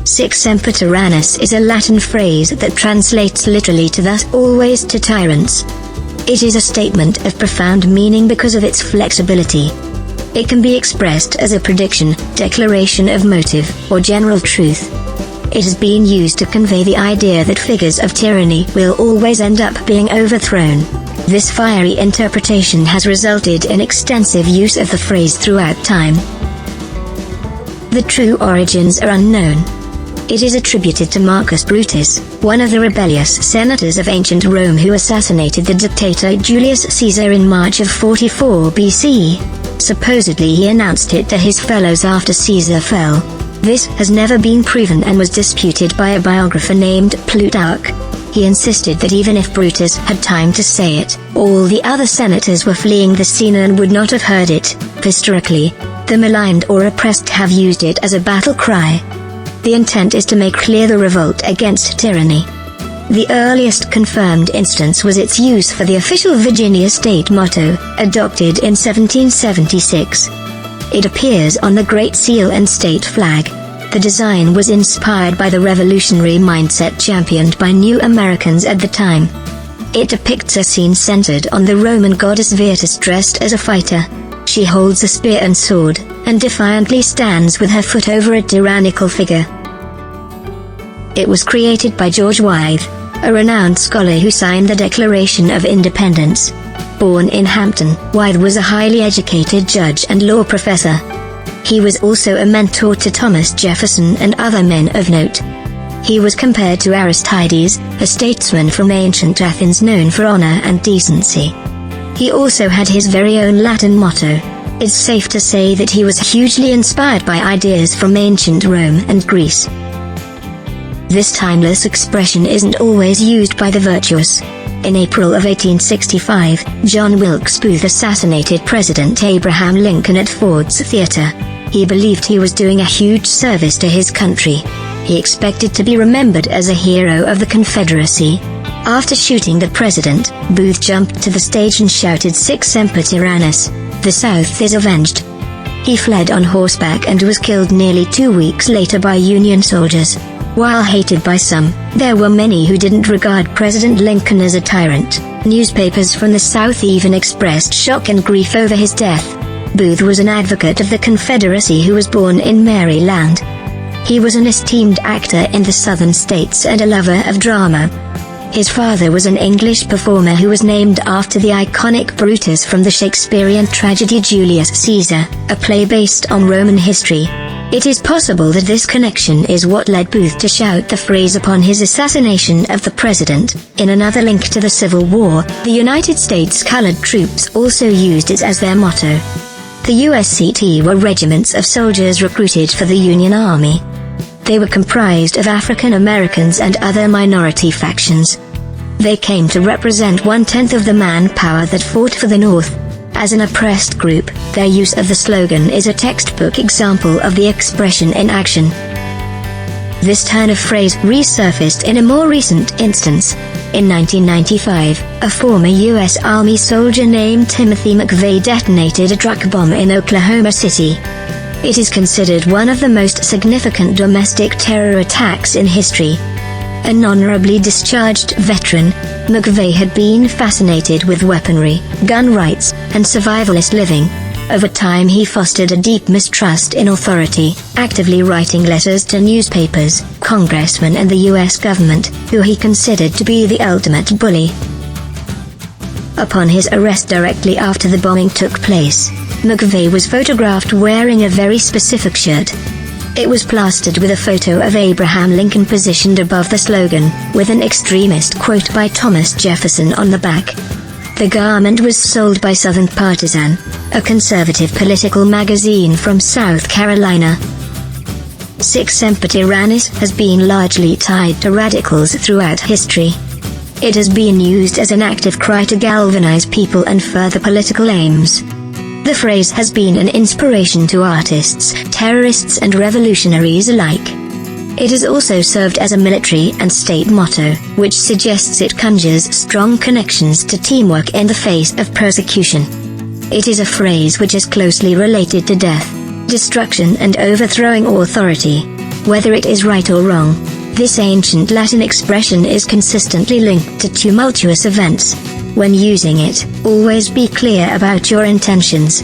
Sic Semper Tyrannis is a Latin phrase that translates literally to "thus always to tyrants." It is a statement of profound meaning because of its flexibility. It can be expressed as a prediction, declaration of motive, or general truth. It has been used to convey the idea that figures of tyranny will always end up being overthrown. This fiery interpretation has resulted in extensive use of the phrase throughout time. The true origins are unknown. It is attributed to Marcus Brutus, one of the rebellious senators of ancient Rome who assassinated the dictator Julius Caesar in March of 44 BC. Supposedly he announced it to his fellows after Caesar fell. This has never been proven and was disputed by a biographer named Plutarch. He insisted that even if Brutus had time to say it, all the other senators were fleeing the scene and would not have heard it. Historically, the maligned or oppressed have used it as a battle cry. The intent is to make clear the revolt against tyranny. The earliest confirmed instance was its use for the official Virginia state motto, adopted in 1776. It appears on the Great Seal and state flag. The design was inspired by the revolutionary mindset championed by New Americans at the time. It depicts a scene centered on the Roman goddess Virtus dressed as a fighter. She holds a spear and sword, and defiantly stands with her foot over a tyrannical figure. It was created by George Wythe, a renowned scholar who signed the Declaration of Independence. Born in Hampton, Wythe was a highly educated judge and law professor. He was also a mentor to Thomas Jefferson and other men of note. He was compared to Aristides, a statesman from ancient Athens known for honor and decency. He also had his very own Latin motto. It's safe to say that he was hugely inspired by ideas from ancient Rome and Greece. This timeless expression isn't always used by the virtuous. In April of 1865, John Wilkes Booth assassinated President Abraham Lincoln at Ford's Theater. He believed he was doing a huge service to his country. He expected to be remembered as a hero of the Confederacy. After shooting the president, Booth jumped to the stage and shouted "Sic Semper Tyrannis, the South is avenged." He fled on horseback and was killed nearly 2 weeks later by Union soldiers. While hated by some, there were many who didn't regard President Lincoln as a tyrant. Newspapers from the South even expressed shock and grief over his death. Booth was an advocate of the Confederacy who was born in Maryland. He was an esteemed actor in the Southern states and a lover of drama. His father was an English performer who was named after the iconic Brutus from the Shakespearean tragedy Julius Caesar, a play based on Roman history. It is possible that this connection is what led Booth to shout the phrase upon his assassination of the president. In another link to the Civil War, the United States colored troops also used it as their motto. The USCT were regiments of soldiers recruited for the Union Army. They were comprised of African Americans and other minority factions. They came to represent 1/10 of the manpower that fought for the North. As an oppressed group, their use of the slogan is a textbook example of the expression in action. This turn of phrase resurfaced in a more recent instance. In 1995, a former U.S. Army soldier named Timothy McVeigh detonated a truck bomb in Oklahoma City. It is considered one of the most significant domestic terror attacks in history. An honorably discharged veteran, McVeigh had been fascinated with weaponry, gun rights, and survivalist living. Over time he fostered a deep mistrust in authority, actively writing letters to newspapers, congressmen and the U.S. government, who he considered to be the ultimate bully. Upon his arrest directly after the bombing took place, McVeigh was photographed wearing a very specific shirt. It was plastered with a photo of Abraham Lincoln positioned above the slogan, with an extremist quote by Thomas Jefferson on the back. The garment was sold by Southern Partisan, a conservative political magazine from South Carolina. Sic Semper Tyrannis has been largely tied to radicals throughout history. It has been used as an active cry to galvanize people and further political aims. The phrase has been an inspiration to artists, terrorists and revolutionaries alike. It has also served as a military and state motto, which suggests it conjures strong connections to teamwork in the face of persecution. It is a phrase which is closely related to death, destruction and overthrowing authority. Whether it is right or wrong, this ancient Latin expression is consistently linked to tumultuous events. When using it, always be clear about your intentions.